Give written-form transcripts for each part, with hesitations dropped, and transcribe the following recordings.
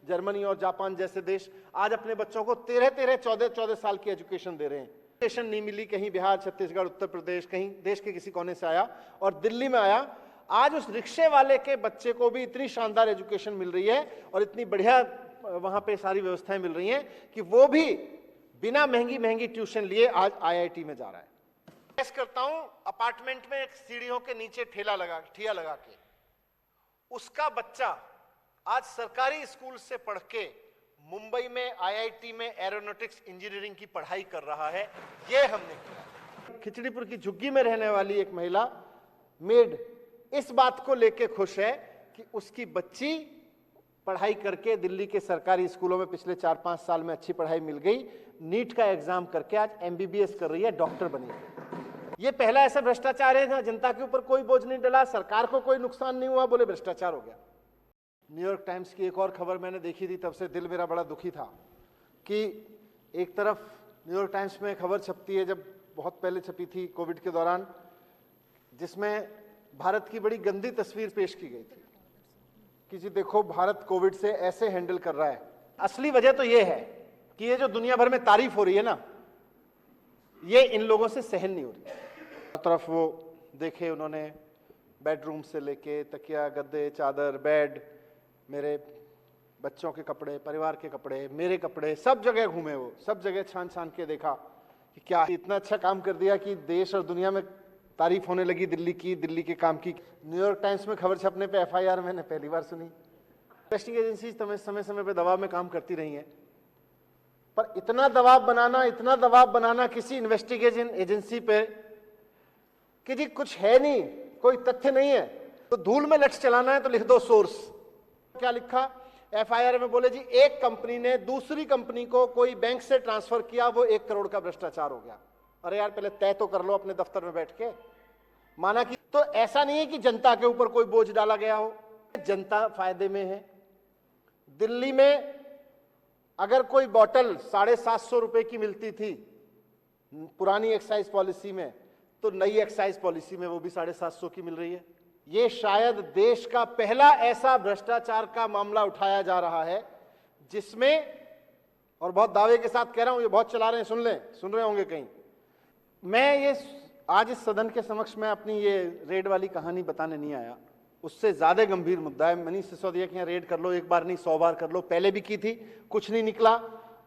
Germany और Japan जैसे देश आज अपने बच्चों को 13-13, 14-14 साल की एजुकेशन दे रहे हैं। एजुकेशन नहीं मिली, कहीं बिहार, छत्तीसगढ़, उत्तर प्रदेश, कहीं देश के किसी कोने से आया और दिल्ली में आया। आज उस रिक्शे वाले के बच्चे को भी इतनी शानदार एजुकेशन मिल रही है और इतनी बढ़िया वहां पे सारी व्यवस्थाएं मिल रही हैं कि वो भी बिना महंगी महंगी ट्यूशन लिए आज आईआईटी में जा रहा है। मैं करता हूं अपार्टमेंट में सीढ़ियों के नीचे ठिया लगा के उसका बच्चा आज सरकारी स्कूल से पढ़ के मुंबई में आईआईटी में एरोनॉटिक्स इंजीनियरिंग की पढ़ाई कर रहा है। ये हमने किया। खिचड़ीपुर की झुग्गी में रहने वाली एक महिला मेड इस बात को लेके खुश है कि उसकी बच्ची पढ़ाई करके दिल्ली के सरकारी स्कूलों में पिछले 4-5 साल में अच्छी पढ़ाई मिल गई, नीट का एग्जाम करके आज एमबीबीएस कर रही है, डॉक्टर बनी। ये पहला ऐसा भ्रष्टाचार है जहां जनता के ऊपर कोई बोझ नहीं डला, सरकार को कोई नुकसान नहीं हुआ, बोले भ्रष्टाचार हो गया। न्यूयॉर्क टाइम्स की एक और खबर मैंने देखी थी, तब से दिल मेरा बड़ा दुखी था कि एक तरफ न्यूयॉर्क टाइम्स में खबर छपती है, जब बहुत पहले छपी थी कोविड के दौरान, जिसमें भारत की बड़ी गंदी तस्वीर पेश की गई थी कि जी देखो भारत कोविड से ऐसे हैंडल कर रहा है। असली वजह तो ये है कि ये जो दुनिया भर में तारीफ हो रही है ना, ये इन लोगों से सहन नहीं हो रही। हर तरफ वो देखे उन्होंने, बेडरूम से लेके तकिया, गद्दे, चादर, बेड, मेरे बच्चों के कपड़े, परिवार के कपड़े, मेरे कपड़े, सब जगह घूमे वो, सब जगह छान छान के देखा कि क्या इतना अच्छा काम कर दिया कि देश और दुनिया में तारीफ होने लगी दिल्ली के काम की। न्यूयॉर्क टाइम्स में खबर छपने पे एफआईआर मैंने पहली बार सुनी। इन्वेस्टिगेटिंग एजेंसी समय समय पे दबाव में काम करती रही हैं, पर इतना दबाव बनाना किसी इन्वेस्टिगेशन एजेंसी पे कि जी कुछ है नहीं, कोई तथ्य नहीं है, तो धूल में लठ चलाना है तो लिख दो सोर्स। क्या लिखा एफआईआर में? बोले जी एक कंपनी ने दूसरी कंपनी को कोई बैंक से ट्रांसफर किया, वो 1 करोड़ का भ्रष्टाचार हो गया। अरे यार पहले तय तो कर लो अपने दफ्तर में बैठ के। माना कि तो ऐसा नहीं है कि जनता के ऊपर कोई बोझ डाला गया हो, जनता फायदे में है। दिल्ली में अगर कोई बोतल 750 रुपए की मिलती थी पुरानी एक्साइज पॉलिसी में, तो नई एक्साइज पॉलिसी में वो भी 750 की मिल रही है। ये शायद देश का पहला ऐसा भ्रष्टाचार का मामला उठाया जा रहा है जिसमें, और बहुत दावे के साथ कह रहा हूं, ये बहुत चला रहे हैं, सुन रहे होंगे कहीं, मैं ये आज इस सदन के समक्ष में अपनी ये रेड वाली कहानी बताने नहीं आया, उससे ज्यादा गंभीर मुद्दा है। मनीष सिसोदिया के यहाँ रेड कर लो, एक बार नहीं 100 बार कर लो, पहले भी की थी, कुछ नहीं निकला,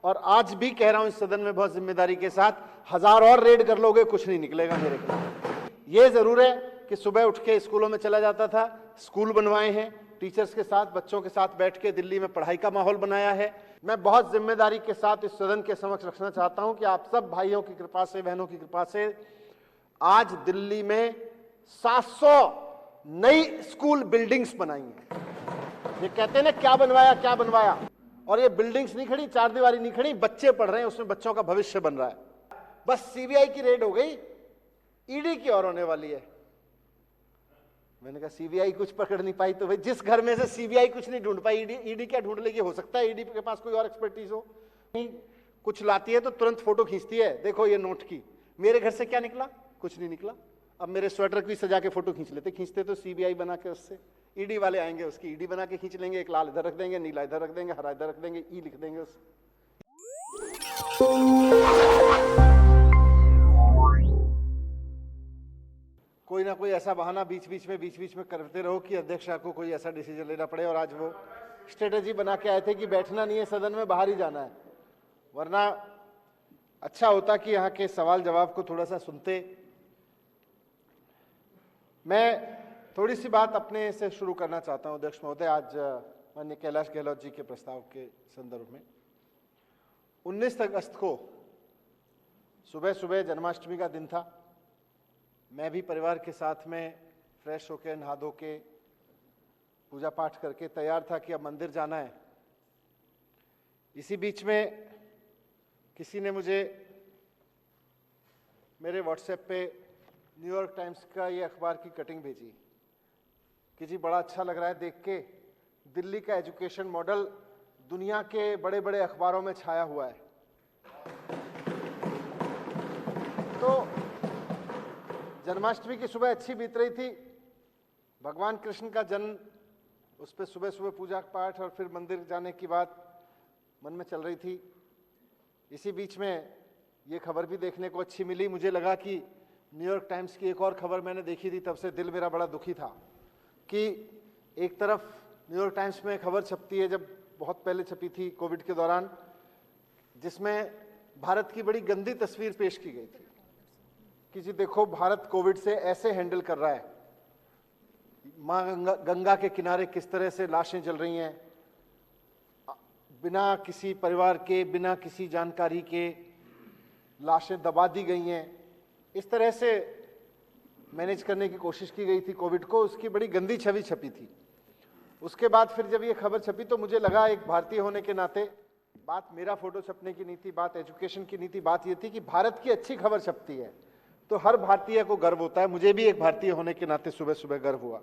और आज भी कह रहा हूं इस सदन में बहुत जिम्मेदारी के साथ, 1000 और रेड कर लोगे कुछ नहीं निकलेगा मेरे को। ये जरूर है कि सुबह उठ के स्कूलों में चला जाता था, स्कूल बनवाए हैं, टीचर्स के साथ, बच्चों के साथ बैठ के दिल्ली में पढ़ाई का माहौल बनाया है। मैं बहुत जिम्मेदारी के साथ इस सदन के समक्ष रखना चाहता हूं कि आप सब भाइयों की कृपा से, बहनों की कृपा से आज दिल्ली में 700 नई स्कूल बिल्डिंग्स बनाई हैं। ये कहते हैं ना क्या बनवाया, और ये बिल्डिंग्स नहीं खड़ी, 4 दीवारी नहीं खड़ी, बच्चे पढ़ रहे हैं, उसमें बच्चों का भविष्य बन रहा है। बस सीबीआई की रेड हो गई, ईडी की और होने वाली है। मैंने कहा सीबीआई कुछ पकड़ नहीं पाई, तो भाई जिस घर में से सीबीआई कुछ नहीं ढूंढ पाई, ईडी क्या ढूंढ लेगी? हो सकता है ईडी के पास कोई और एक्सपर्टीज हो। कुछ लाती है तो तुरंत फोटो खींचती है, देखो ये नोट की। मेरे घर से क्या निकला? कुछ नहीं निकला। अब मेरे स्वेटर की सजा के फोटो खींचते तो सीबीआई बना के उससे ईडी वाले आएंगे, उसकी ईडी बना के खींच लेंगे, एक लाल इधर रख देंगे, नीला इधर रख देंगे, हरा इधर रख देंगे, ई लिख देंगे उससे। कोई ना कोई ऐसा बहाना बीच बीच में करते रहो कि अध्यक्ष को कोई ऐसा डिसीजन लेना पड़े। और आज वो स्ट्रेटेजी बना के आए थे कि बैठना नहीं है सदन में, बाहर ही जाना है, वरना अच्छा होता कि यहाँ के सवाल जवाब को थोड़ा सा सुनते। मैं थोड़ी सी बात अपने से शुरू करना चाहता हूं अध्यक्ष महोदय। आज माननीय कैलाश गहलोत जी के प्रस्ताव के संदर्भ में 19 अगस्त को सुबह सुबह जन्माष्टमी का दिन था। मैं भी परिवार के साथ में फ्रेश होकर, नहा धो के, पूजा पाठ करके तैयार था कि अब मंदिर जाना है। इसी बीच में किसी ने मुझे मेरे व्हाट्सएप पे न्यूयॉर्क टाइम्स का ये अखबार की कटिंग भेजी कि जी बड़ा अच्छा लग रहा है देख के, दिल्ली का एजुकेशन मॉडल दुनिया के बड़े बड़े अखबारों में छाया हुआ है। तो जन्माष्टमी की सुबह अच्छी बीत रही थी, भगवान कृष्ण का जन्म उस पर सुबह सुबह पूजा पाठ और फिर मंदिर जाने की बात मन में चल रही थी। इसी बीच में ये खबर भी देखने को अच्छी मिली, मुझे लगा कि न्यूयॉर्क टाइम्स की एक और खबर मैंने देखी थी, तब से दिल मेरा बड़ा दुखी था कि एक तरफ न्यूयॉर्क टाइम्स में खबर छपती है, जब बहुत पहले छपी थी कोविड के दौरान, जिसमें भारत की बड़ी गंदी तस्वीर पेश की गई थी कि जी देखो भारत कोविड से ऐसे हैंडल कर रहा है, मां गंगा के किनारे किस तरह से लाशें जल रही हैं, बिना किसी परिवार के, बिना किसी जानकारी के लाशें दबा दी गई हैं। इस तरह से मैनेज करने की कोशिश की गई थी कोविड को, उसकी बड़ी गंदी छवि छपी थी। उसके बाद फिर जब ये खबर छपी तो मुझे लगा एक भारतीय होने के नाते, बात मेरा फोटो छपने की नहीं थी, बात एजुकेशन की नहीं थी, बात ये थी कि भारत की अच्छी खबर छपती है तो हर भारतीय को गर्व होता है। मुझे भी एक भारतीय होने के नाते सुबह सुबह गर्व हुआ,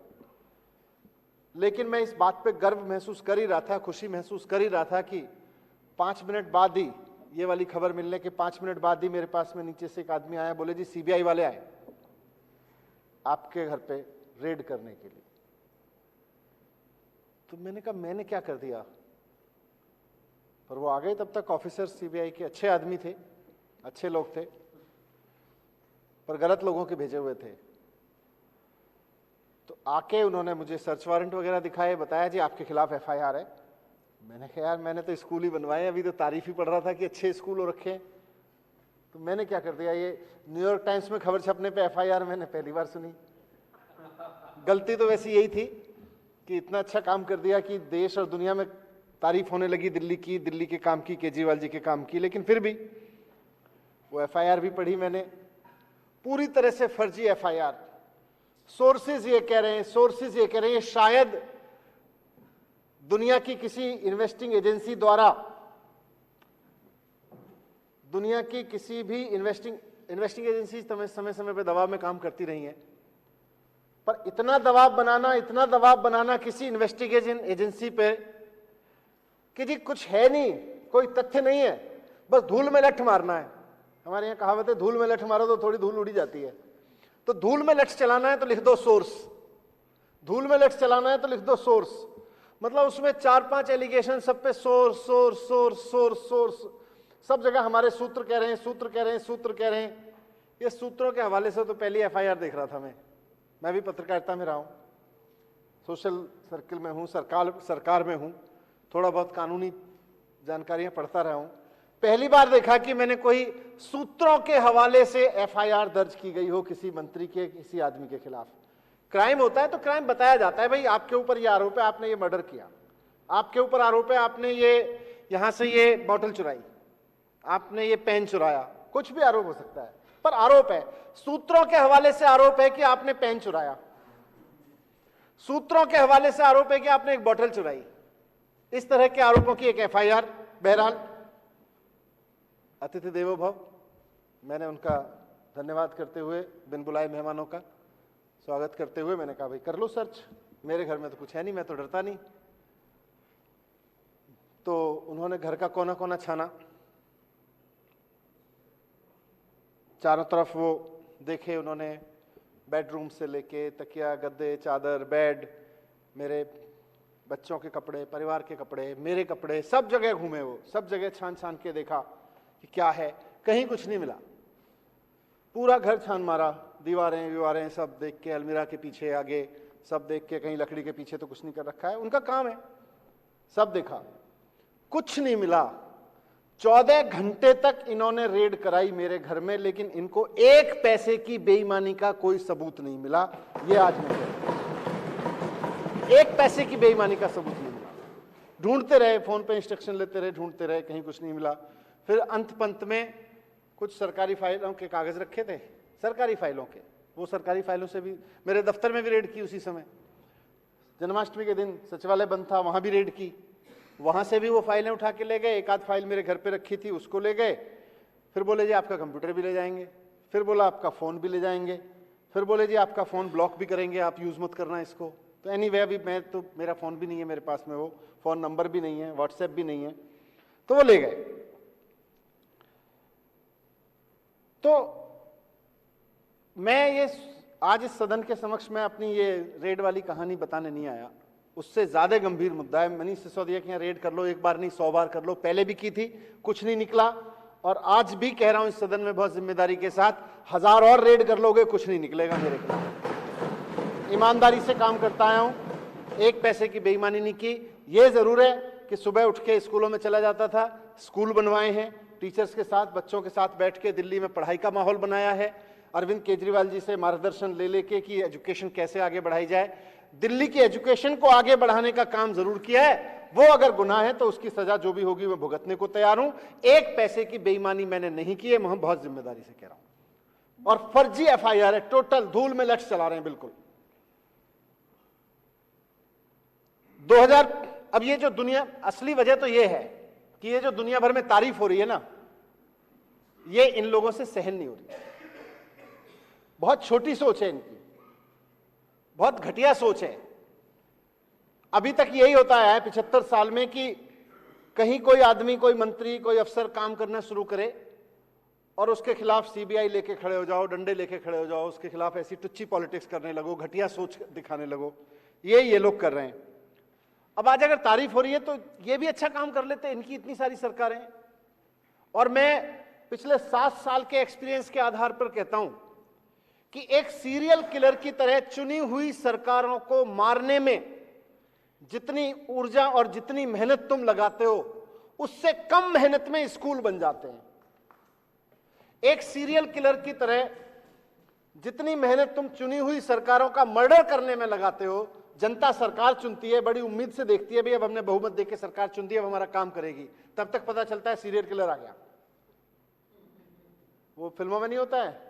लेकिन मैं इस बात पे गर्व महसूस कर ही रहा था, खुशी महसूस कर ही रहा था कि 5 मिनट बाद ही, ये वाली खबर मिलने के 5 मिनट बाद ही मेरे पास में नीचे से एक आदमी आया, बोले जी सीबीआई वाले आए आपके घर पे रेड करने के लिए। तो मैंने कहा मैंने क्या कर दिया, पर वो आ गए। तब तक ऑफिसर सीबीआई के अच्छे आदमी थे, अच्छे लोग थे, पर गलत लोगों के भेजे हुए थे। तो आके उन्होंने मुझे सर्च वारंट वगैरह दिखाए, बताया जी आपके खिलाफ एफआईआर है। मैंने कहा यार मैंने तो स्कूल ही बनवाए, अभी तो तारीफ ही पढ़ रहा था कि अच्छे स्कूल हो रखे हैं। तो मैंने क्या कर दिया, ये न्यूयॉर्क टाइम्स में खबर छपने पे एफआईआर मैंने पहली बार सुनी। गलती तो वैसी यही थी कि इतना अच्छा काम कर दिया कि देश और दुनिया में तारीफ होने लगी दिल्ली की, दिल्ली के काम की, केजरीवाल जी के काम की। लेकिन फिर भी वो एफआईआर भी पढ़ी मैंने, पूरी तरह से फर्जी एफआईआर। सोर्सेज ये कह रहे हैं शायद दुनिया की किसी इन्वेस्टिंग एजेंसी द्वारा, दुनिया की किसी भी इन्वेस्टिंग एजेंसी समय समय पे दबाव में काम करती रही हैं, पर इतना दबाव बनाना किसी इन्वेस्टिगेशन एजेंसी पे कि जी कुछ है नहीं, कोई तथ्य नहीं है, बस धूल में लठ मारना है। हमारे यहाँ कहावत है धूल में लठ मारो तो थोड़ी धूल उड़ी जाती है। तो धूल में लठ चलाना है तो लिख दो सोर्स, धूल में लठ चलाना है तो लिख दो सोर्स। मतलब उसमें 4-5 एलिगेशन, सब पे source source source source source, सब जगह हमारे सूत्र कह रहे हैं, सूत्र कह रहे हैं, सूत्र कह रहे हैं। ये सूत्रों के हवाले से तो पहली एफआईआर देख रहा था मैं भी पत्रकारिता में रहा हूं, सोशल सर्किल में हूं, सरकार में हूं, थोड़ा बहुत कानूनी जानकारियां पढ़ता रहा हूं। पहली बार देखा कि मैंने कोई सूत्रों के हवाले से एफआईआर दर्ज की गई हो किसी मंत्री के, किसी आदमी के खिलाफ। क्राइम होता है तो क्राइम बताया जाता है, भाई आपके ऊपर ये आरोप है, आपने ये मर्डर किया, आपके ऊपर आरोप है आपने ये यहां से ये बॉटल चुराई, आपने ये पेन चुराया, कुछ भी आरोप हो सकता है, पर आरोप है। सूत्रों के हवाले से आरोप है कि आपने पेन चुराया, सूत्रों के हवाले से आरोप है कि आपने एक बॉटल चुराई। इस तरह के आरोपों की एक एफआईआर। बहरहाल अतिथि देवो भव, मैंने उनका धन्यवाद करते हुए, बिन बुलाए मेहमानों का स्वागत करते हुए मैंने कहा भाई कर लो सर्च, मेरे घर में तो कुछ है नहीं, मैं तो डरता नहीं। तो उन्होंने घर का कोना कोना छाना, चारों तरफ वो देखे उन्होंने, बेडरूम से लेके तकिया, गद्दे, चादर, बेड, मेरे बच्चों के कपड़े, परिवार के कपड़े, मेरे कपड़े, सब जगह घूमे वो, सब जगह छान छान के देखा कि क्या है, कहीं कुछ नहीं मिला। पूरा घर छान मारा, दीवारें सब देख के, अलमीरा के पीछे आगे सब देख के, कहीं लकड़ी के पीछे तो कुछ नहीं कर रखा है, उनका काम है, सब देखा, कुछ नहीं मिला। 14 घंटे तक इन्होंने रेड कराई मेरे घर में, लेकिन इनको 1 पैसे की बेईमानी का कोई सबूत नहीं मिला। ये आज मैं कह रहा हूं, 1 पैसे की बेईमानी का सबूत नहीं मिला। ढूंढते रहे, फोन पे इंस्ट्रक्शन लेते रहे, ढूंढते रहे, कहीं कुछ नहीं मिला। फिर अंत पंत में कुछ सरकारी फाइलों के कागज रखे थे, सरकारी फाइलों के, वो सरकारी फाइलों से भी मेरे दफ्तर में भी रेड की। उसी समय जन्माष्टमी के दिन सचिवालय बंद था, वहां भी रेड की, वहां से भी वो फाइलें उठा के ले गए। एक आध फाइल मेरे घर पे रखी थी, उसको ले गए। फिर बोले जी आपका कंप्यूटर भी ले जाएंगे, फिर बोला आपका फोन भी ले जाएंगे, फिर बोले जी आपका फोन ब्लॉक भी करेंगे, आप यूज मत करना इसको। तो एनीवे अभी मैं तो, मेरा फोन भी नहीं है मेरे पास में, वो फोन नंबर भी नहीं है, व्हाट्सएप भी नहीं है, तो वो ले गए। तो मैं ये आज इस सदन के समक्ष मैं अपनी ये रेड वाली कहानी बताने नहीं आया, उससे ज्यादा गंभीर मुद्दा है। मनीष सिसोदिया के यहाँ रेड कर लो, एक बार नहीं 100 बार कर लो, पहले भी की थी, कुछ नहीं निकला, और आज भी कह रहा हूं इस सदन में बहुत जिम्मेदारी के साथ, 1000 और रेड कर लोगे कुछ नहीं निकलेगा मेरे खिलाफ। ईमानदारी से काम करता आया हूं, एक पैसे की बेईमानी नहीं की। यह जरूर है कि सुबह उठ के स्कूलों में चला जाता था, स्कूल बनवाए हैं, टीचर्स के साथ, बच्चों के साथ बैठ के दिल्ली में पढ़ाई का माहौल बनाया है, अरविंद केजरीवाल जी से मार्गदर्शन ले लेके कि एजुकेशन कैसे आगे बढ़ाई जाए, दिल्ली की एजुकेशन को आगे बढ़ाने का काम जरूर किया है। वो अगर गुनाह है तो उसकी सजा जो भी होगी मैं भुगतने को तैयार हूं। एक पैसे की बेईमानी मैंने नहीं की है, मैं बहुत जिम्मेदारी से कह रहा हूं। और फर्जी एफआईआर है, टोटल धूल में लठ चला रहे हैं बिल्कुल। 2000, अब ये जो दुनिया, असली वजह तो ये है कि ये जो दुनिया भर में तारीफ हो रही है ना, ये इन लोगों से सहन नहीं हो रही। बहुत छोटी सोच है इनकी, बहुत घटिया सोच है। अभी तक यही होता है 75 साल में कि कहीं कोई आदमी, कोई मंत्री, कोई अफसर काम करना शुरू करे और उसके खिलाफ सीबीआई लेके खड़े हो जाओ, डंडे लेके खड़े हो जाओ, उसके खिलाफ ऐसी टुच्ची पॉलिटिक्स करने लगो, घटिया सोच दिखाने लगो। ये लोग कर रहे हैं। अब आज अगर तारीफ हो रही है तो ये भी अच्छा काम कर लेते, इनकी इतनी सारी सरकारें। और मैं पिछले 7 साल के एक्सपीरियंस के आधार पर कहता हूं कि एक सीरियल किलर की तरह चुनी हुई सरकारों को मारने में जितनी ऊर्जा और जितनी मेहनत तुम लगाते हो, उससे कम मेहनत में स्कूल बन जाते हैं। एक सीरियल किलर की तरह जितनी मेहनत तुम चुनी हुई सरकारों का मर्डर करने में लगाते हो, जनता सरकार चुनती है, बड़ी उम्मीद से देखती है, भाई अब हमने बहुमत देके सरकार चुन दी, अब हमारा काम करेगी, तब तक पता चलता है सीरियल किलर आ गया। वो फिल्मों में नहीं होता है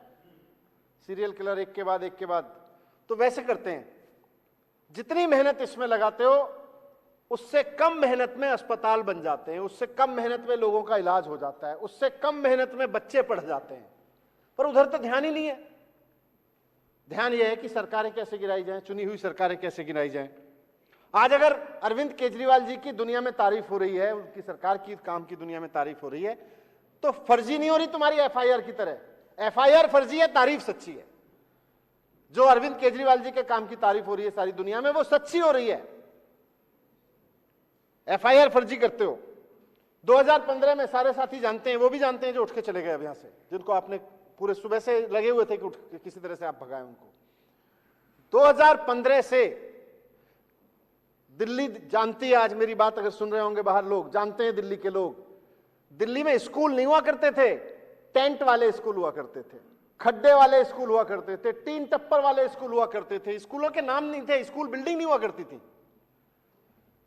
सीरियल किलर एक के बाद एक के बाद, तो वैसे करते हैं। जितनी मेहनत इसमें लगाते हो उससे कम मेहनत में अस्पताल बन जाते हैं, उससे कम मेहनत में लोगों का इलाज हो जाता है, उससे कम मेहनत में बच्चे पढ़ जाते हैं। पर उधर तो ध्यान ही नहीं है। ध्यान यह है कि सरकारें कैसे गिराई जाएं, चुनी हुई सरकारें कैसे गिराई जाएं। आज अगर अरविंद केजरीवाल जी की दुनिया में तारीफ हो रही है, उनकी सरकार की काम की दुनिया में तारीफ हो रही है, तो फर्जी नहीं हो रही तुम्हारी एफआईआर की तरह। एफआईआर फर्जी है, तारीफ सच्ची है। जो अरविंद केजरीवाल जी के काम की तारीफ हो रही है सारी दुनिया में, वो सच्ची हो रही है। एफआईआर फर्जी करते हो। 2015 में सारे साथी जानते हैं, वो भी जानते हैं जो उठ के चले गए अब यहां से, जिनको आपने पूरे सुबह से लगे हुए थे कि उठ किसी तरह से आप भगाएं उनको। 2015 से दिल्ली जानती है, आज मेरी बात अगर सुन रहे होंगे बाहर लोग, जानते हैं दिल्ली के लोग, दिल्ली में स्कूल नहीं हुआ करते थे, टेंट वाले स्कूल हुआ करते थे, खड्डे वाले स्कूल हुआ करते थे, टीन टप्पर वाले स्कूल हुआ करते थे, स्कूलों के नाम नहीं थे, स्कूल बिल्डिंग नहीं हुआ करती थी।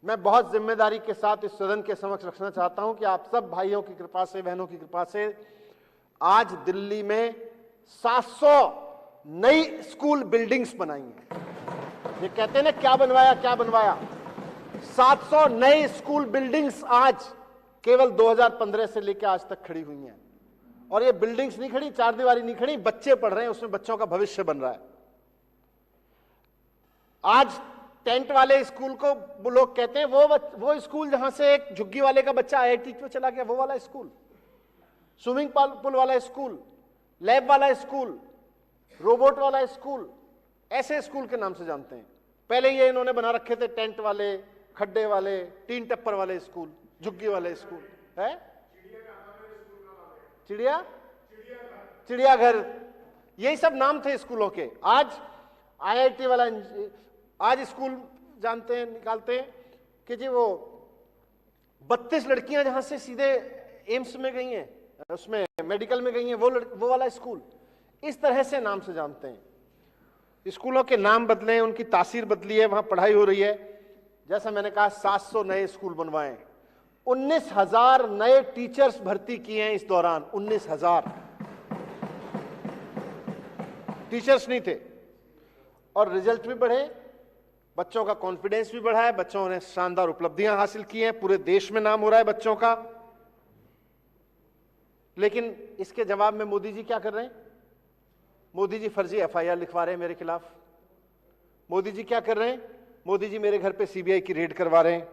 मैं बहुत जिम्मेदारी के साथ इस सदन के समक्ष रखना चाहता हूं कि आप सब भाइयों की कृपा से, बहनों की कृपा से आज दिल्ली में 700 नई स्कूल बिल्डिंग्स बनाई हैं। ये कहते हैं ना क्या बनवाया क्या बनवाया, 700 नई स्कूल बिल्डिंग्स आज केवल 2015 से लेकर आज तक खड़ी हुई हैं। और ये बिल्डिंग्स नहीं खड़ी, चार दीवारी नहीं खड़ी, बच्चे पढ़ रहे हैं, उसमें बच्चों का भविष्य बन रहा है। आज टेंट वाले स्कूल को वो लोग कहते हैं वो स्कूल जहां से एक झुग्गी वाले का बच्चा आईआईटी में चला गया, वो वाला स्कूल, स्विमिंग पूल वाला स्कूल, लैब वाला स्कूल, रोबोट वाला स्कूल, ऐसे स्कूल के नाम से जानते हैं। पहले ये इन्होंने बना रखे थे टेंट वाले, खड्डे वाले, तीन टप्पर वाले स्कूल, झुग्गी वाले स्कूल है, चिड़ियाघर, यही सब नाम थे स्कूलों के। आज आईआईटी वाला, आज स्कूल जानते हैं, निकालते हैं कि जी वो 32 लड़कियां जहां से सीधे एम्स में गई हैं, उसमें मेडिकल में गई हैं, वो वाला स्कूल। इस तरह से नाम से जानते हैं। स्कूलों के नाम बदले हैं, उनकी तासीर बदली है, वहां पढ़ाई हो रही है। जैसा मैंने कहा 700 नए स्कूल बनवाए, 19,000 नए टीचर्स भर्ती किए हैं इस दौरान। 19,000 टीचर्स नहीं थे, और रिजल्ट भी बढ़े, बच्चों का कॉन्फिडेंस भी बढ़ा है, बच्चों ने शानदार उपलब्धियां हासिल की हैं, पूरे देश में नाम हो रहा है बच्चों का। लेकिन इसके जवाब में मोदी जी क्या कर रहे हैं? मोदी जी फर्जी एफआईआर लिखवा रहे हैं मेरे खिलाफ। मोदी जी क्या कर रहे हैं? मोदी जी मेरे घर पे सीबीआई की रेड करवा रहे हैं।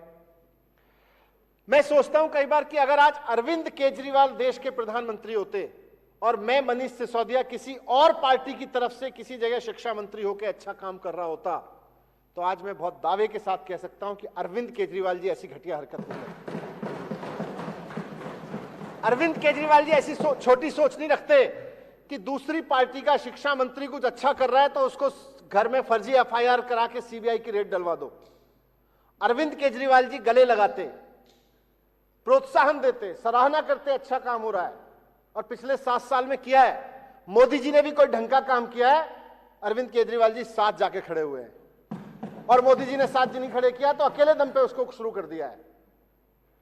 मैं सोचता हूं कई बार कि अगर आज अरविंद केजरीवाल देश के प्रधानमंत्री होते और मैं मनीष सिसोदिया किसी और पार्टी की तरफ से किसी जगह शिक्षा मंत्री होकर अच्छा काम कर रहा होता, तो आज मैं बहुत दावे के साथ कह सकता हूं कि अरविंद केजरीवाल जी ऐसी घटिया हरकत नहीं करते। अरविंद केजरीवाल जी ऐसी छोटी सोच नहीं रखते कि दूसरी पार्टी का शिक्षा मंत्री कुछ अच्छा कर रहा है तो उसको घर में फर्जी एफआईआर करा के सीबीआई की रेड डलवा दो। अरविंद केजरीवाल जी गले लगाते, प्रोत्साहन देते, सराहना करते, अच्छा काम हो रहा है, और पिछले 7 साल में किया है। मोदी जी ने भी कोई ढंग का काम किया है, अरविंद केजरीवाल जी साथ जाके खड़े हुए हैं, और मोदी जी ने साथ जी नहीं खड़े किया तो अकेले दम पे उसको शुरू कर दिया है।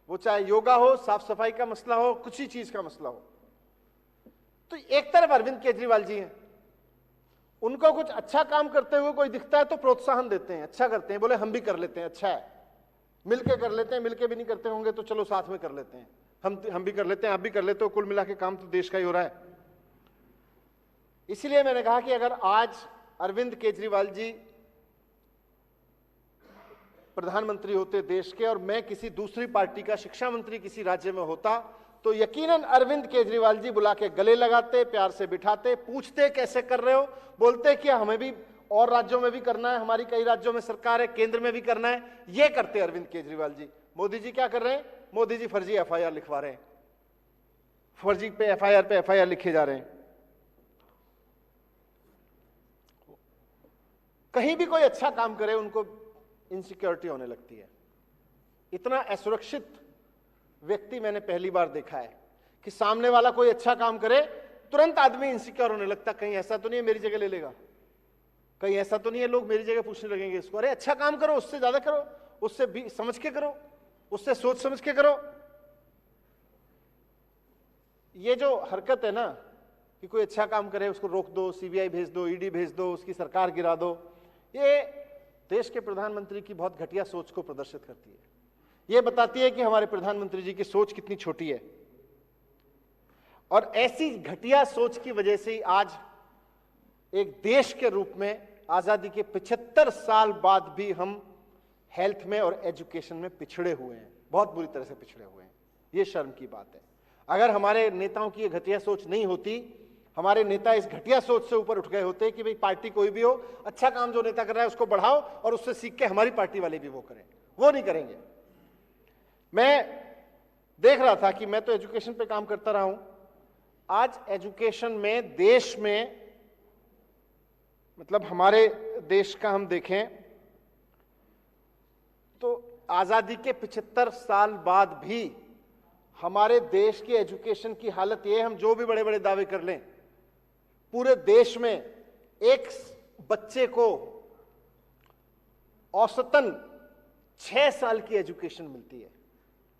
वो चाहे योगा हो, साफ सफाई का मसला हो, कुछ ही चीज का मसला हो। तो एक तरफ अरविंद केजरीवाल जी हैं, उनको कुछ अच्छा काम करते हुए कोई दिखता है तो प्रोत्साहन देते हैं, अच्छा करते हैं, बोले हम भी कर लेते हैं, अच्छा है, मिलके कर लेते हैं, मिलके भी नहीं करते होंगे तो चलो साथ में कर लेते हैं, हम भी कर लेते हैं, आप भी कर लेते हो, कुल मिला के काम तो देश का ही हो रहा है। इसलिए मैंने कहा कि अगर आज अरविंद केजरीवाल जी प्रधानमंत्री होते देश के और मैं किसी दूसरी पार्टी का शिक्षा मंत्री किसी राज्य में होता तो यकीनन अरविंद केजरीवाल जी बुला के गले लगाते, प्यार से बिठाते, पूछते कैसे कर रहे हो, बोलते कि हमें भी और राज्यों में भी करना है, हमारी कई राज्यों में सरकार है, केंद्र में भी करना है, ये करते अरविंद केजरीवाल जी। मोदी जी क्या कर रहे हैं? मोदी जी फर्जी एफआईआर लिखवा रहे हैं, फर्जी पे एफआईआर लिखे जा रहे हैं। कहीं भी कोई अच्छा काम करे उनको इनसिक्योरिटी होने लगती है। इतना असुरक्षित व्यक्ति मैंने पहली बार देखा है कि सामने वाला कोई अच्छा काम करे तुरंत आदमी इनसिक्योर होने लगता, कहीं ऐसा तो नहीं है मेरी जगह ले लेगा, कहीं ऐसा तो नहीं है लोग मेरी जगह पूछने लगेंगे इसको, अरे अच्छा काम करो, उससे ज्यादा करो, उससे भी समझ के करो, उससे सोच समझ के करो। ये जो हरकत है ना कि कोई अच्छा काम करे उसको रोक दो, सीबीआई भेज दो, ईडी भेज दो, उसकी सरकार गिरा दो, ये देश के प्रधानमंत्री की बहुत घटिया सोच को प्रदर्शित करती है। यह बताती है कि हमारे प्रधानमंत्री जी की सोच कितनी छोटी है। और ऐसी घटिया सोच की वजह से ही आज एक देश के रूप में आजादी के 75 साल बाद भी हम हेल्थ में और एजुकेशन में पिछड़े हुए हैं, बहुत बुरी तरह से पिछड़े हुए हैं। यह शर्म की बात है। अगर हमारे नेताओं की यह घटिया सोच नहीं होती, हमारे नेता इस घटिया सोच से ऊपर उठ गए होते कि भाई पार्टी कोई भी हो, अच्छा काम जो नेता कर रहा है उसको बढ़ाओ और उससे सीख के हमारी पार्टी वाले भी वो करें, वो नहीं करेंगे। मैं देख रहा था कि मैं तो एजुकेशन पे काम करता रहा हूं, आज एजुकेशन में देश में मतलब हमारे देश का हम देखें तो आजादी के 75 साल बाद भी हमारे देश की एजुकेशन की हालत यह है, हम जो भी बड़े बड़े दावे कर लें, पूरे देश में एक बच्चे को औसतन 6 साल की एजुकेशन मिलती है।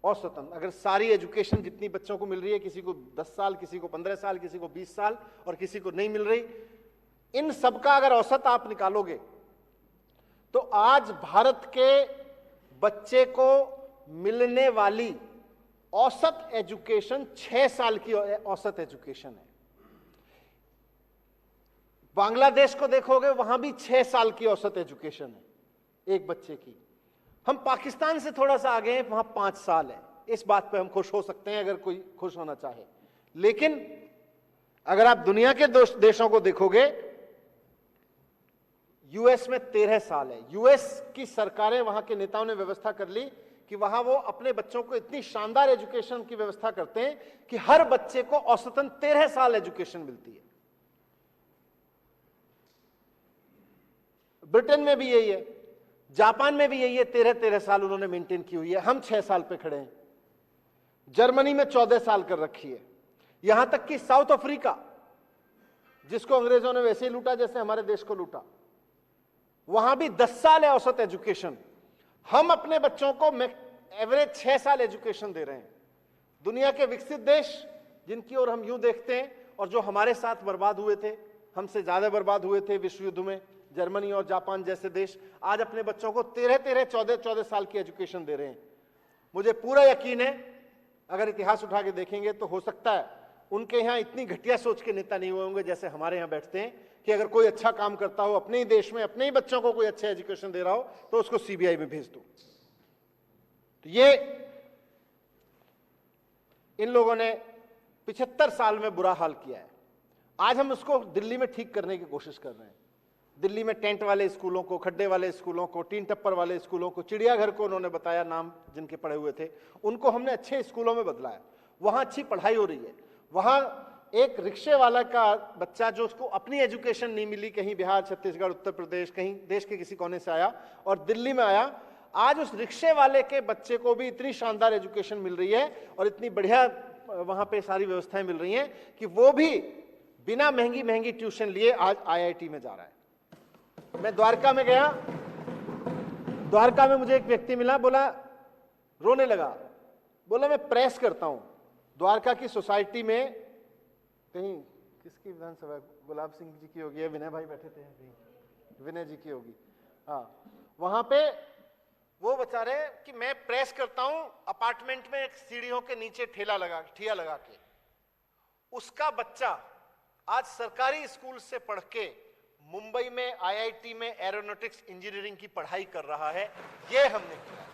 औसतन अगर सारी एजुकेशन जितनी बच्चों को मिल रही है, किसी को 10 साल, किसी को 15 साल, किसी को 20 साल और किसी को नहीं मिल रही, इन सबका अगर औसत आप निकालोगे तो आज भारत के बच्चे को मिलने वाली औसत एजुकेशन 6 साल की औसत एजुकेशन है। बांग्लादेश को देखोगे वहां भी 6 साल की औसत एजुकेशन है एक बच्चे की। हम पाकिस्तान से थोड़ा सा आगे हैं, वहां 5 साल है। इस बात पे हम खुश हो सकते हैं अगर कोई खुश होना चाहे, लेकिन अगर आप दुनिया के देशों को देखोगे, यूएस में 13 साल है। यूएस की सरकारें, वहां के नेताओं ने व्यवस्था कर ली कि वहां वो अपने बच्चों को इतनी शानदार एजुकेशन की व्यवस्था करते हैं कि हर बच्चे को औसतन 13 साल एजुकेशन मिलती है। ब्रिटेन में भी यही है, जापान में भी यही है, 13-13 साल उन्होंने मेंटेन की हुई है। हम 6 साल पे खड़े हैं। जर्मनी में 14 साल कर रखी है। यहां तक कि साउथ अफ्रीका, जिसको अंग्रेजों ने वैसे ही लूटा जैसे हमारे देश को लूटा, वहां भी 10 साल है औसत एजुकेशन। हम अपने बच्चों को एवरेज 6 साल एजुकेशन दे रहे हैं। दुनिया के विकसित देश जिनकी ओर हम यूं देखते हैं और जो हमारे साथ बर्बाद हुए थे, हमसे ज्यादा बर्बाद हुए थे विश्व युद्ध में, जर्मनी और जापान जैसे देश आज अपने बच्चों को 13-13, 14-14 साल की एजुकेशन दे रहे हैं। मुझे पूरा यकीन है अगर इतिहास उठा के देखेंगे तो हो सकता है उनके यहां इतनी घटिया सोच के नेता नहीं हुए होंगे जैसे हमारे यहां बैठते हैं कि अगर कोई अच्छा काम करता हो अपने ही देश में, अपने ही बच्चों को कोई अच्छा एजुकेशन दे रहा हो तो उसको सीबीआई में भेज दो। तो ये इन लोगों ने 75 साल में बुरा हाल किया है। आज हम उसको दिल्ली में ठीक करने की कोशिश कर रहे हैं। दिल्ली में टेंट वाले स्कूलों को, खड्डे वाले स्कूलों को, टीन टप्पर वाले स्कूलों को, चिड़ियाघर को उन्होंने बताया नाम जिनके पढ़े हुए थे, उनको हमने अच्छे स्कूलों में बदलाया। वहां अच्छी पढ़ाई हो रही है। वहां एक रिक्शे वाला का बच्चा जो उसको अपनी एजुकेशन नहीं मिली, कहीं बिहार, छत्तीसगढ़, उत्तर प्रदेश, कहीं देश के किसी कोने से आया और दिल्ली में आया, आज उस रिक्शे वाले के बच्चे को भी इतनी शानदार एजुकेशन मिल रही है और इतनी बढ़िया वहां पे सारी व्यवस्थाएं मिल रही हैं कि वो भी बिना महंगी महंगी ट्यूशन लिए आज IIT में जा रहा है। मैं द्वारका में गया, द्वारका में मुझे एक व्यक्ति मिला, बोला, रोने लगा, बोला मैं प्रेस करता हूं द्वारका की सोसाइटी में, कहीं किसकी विधानसभा, गुलाब सिंह जी की होगी या विनय भाई बैठे थे, विनय जी की होगी, हाँ, वहां पे वो बता रहे कि मैं प्रेस करता हूं अपार्टमेंट में एक सीढ़ियों के नीचे ठिया लगा के। उसका बच्चा आज सरकारी स्कूल से पढ़ के मुंबई में IIT में एरोनॉटिक्स इंजीनियरिंग की पढ़ाई कर रहा है। ये हमने किया।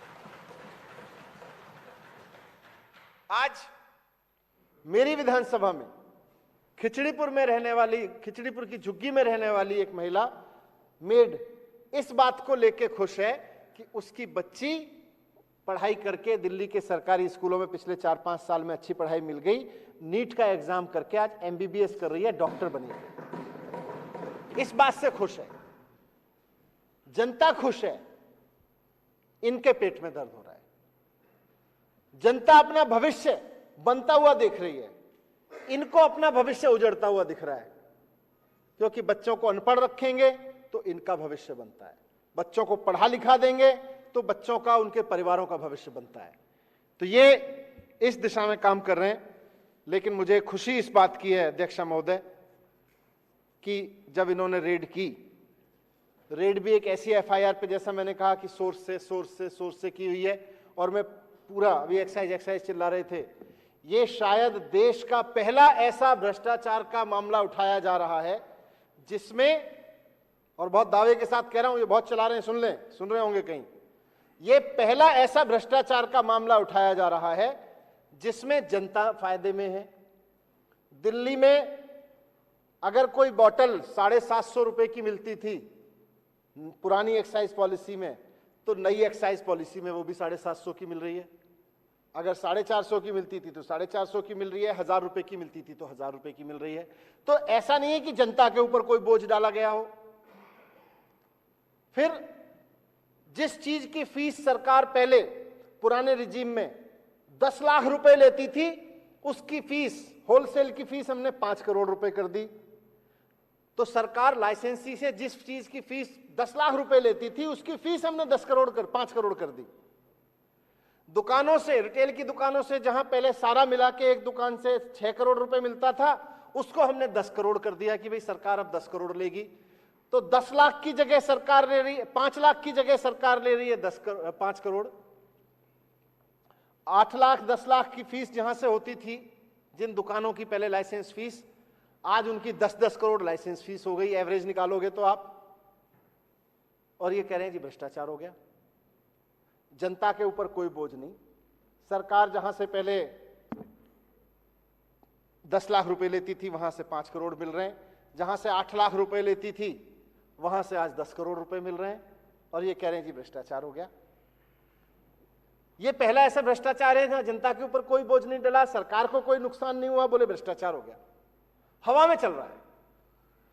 आज मेरी विधानसभा में खिचड़ीपुर में रहने वाली, खिचड़ीपुर की झुग्गी में रहने वाली एक महिला मेड इस बात को लेके खुश है कि उसकी बच्ची पढ़ाई करके दिल्ली के सरकारी स्कूलों में पिछले 4-5 साल में अच्छी पढ़ाई मिल गई, नीट का एग्जाम करके आज MBBS कर रही है, डॉक्टर बनी है। इस बात से खुश है, जनता खुश है, इनके पेट में दर्द हो रहा है। जनता अपना भविष्य बनता हुआ देख रही है, इनको अपना भविष्य उजड़ता हुआ दिख रहा है, क्योंकि बच्चों को अनपढ़ रखेंगे तो इनका भविष्य बनता है, बच्चों को पढ़ा लिखा देंगे तो बच्चों का, उनके परिवारों का भविष्य बनता है। तो ये इस दिशा में काम कर रहे हैं। लेकिन मुझे खुशी इस बात की है अध्यक्ष महोदय कि जब इन्होंने रेड की, रेड भी एक ऐसी FIR पे, जैसा मैंने कहा कि सोर्स से की हुई है, और मैं पूरा अभी एक्साइज चिल्ला रहे थे, ये शायद देश का पहला ऐसा भ्रष्टाचार का मामला उठाया जा रहा है जिसमें, और बहुत दावे के साथ कह रहा हूं, ये बहुत चला रहे हैं, सुन रहे होंगे कहीं, ये पहला ऐसा भ्रष्टाचार का मामला उठाया जा रहा है जिसमें जनता फायदे में है। दिल्ली में अगर कोई बोतल 750 रुपए की मिलती थी पुरानी एक्साइज पॉलिसी में, तो नई एक्साइज पॉलिसी में वो भी 750 की मिल रही है। अगर 450 की मिलती थी तो 450 की मिल रही है, 1000 रुपए की मिलती थी तो 1000 रुपए की मिल रही है। तो ऐसा नहीं है कि जनता के ऊपर कोई बोझ डाला गया हो। फिर जिस चीज की फीस सरकार पहले पुराने रिजीम में 10 लाख रुपए लेती थी, उसकी फीस, होलसेल की फीस हमने 5 करोड़ रुपए कर दी। तो सरकार लाइसेंसी से जिस चीज की फीस 10 लाख रुपए लेती थी, उसकी फीस हमने 5 करोड़ कर दी। दुकानों से, रिटेल की दुकानों से, जहां पहले सारा मिला के एक दुकान से 6 करोड़ रुपए मिलता था, उसको हमने 10 करोड़ कर दिया कि भाई सरकार अब 10 करोड़ लेगी। तो 10 लाख की जगह सरकार ले रही है, 5 लाख की जगह सरकार ले रही है 5 करोड़। 8 लाख 10 लाख की फीस जहां से होती थी जिन दुकानों की पहले लाइसेंस फीस, आज उनकी 10-10 करोड़ लाइसेंस फीस हो गई। एवरेज निकालोगे तो आप, और ये कह रहे हैं जी भ्रष्टाचार हो गया। जनता के ऊपर कोई बोझ नहीं। सरकार जहां से पहले 10 लाख रुपए लेती थी, वहां से 5 करोड़ मिल रहे हैं। जहां से 8 लाख रुपए लेती थी, वहां से आज 10 करोड़ रुपए मिल रहे हैं, और ये कह रहे हैं जी भ्रष्टाचार हो गया। ये पहला ऐसा भ्रष्टाचार है जहां जनता के ऊपर कोई बोझ नहीं डला, सरकार को कोई नुकसान नहीं हुआ, बोले भ्रष्टाचार हो गया। हवा में चल रहा है।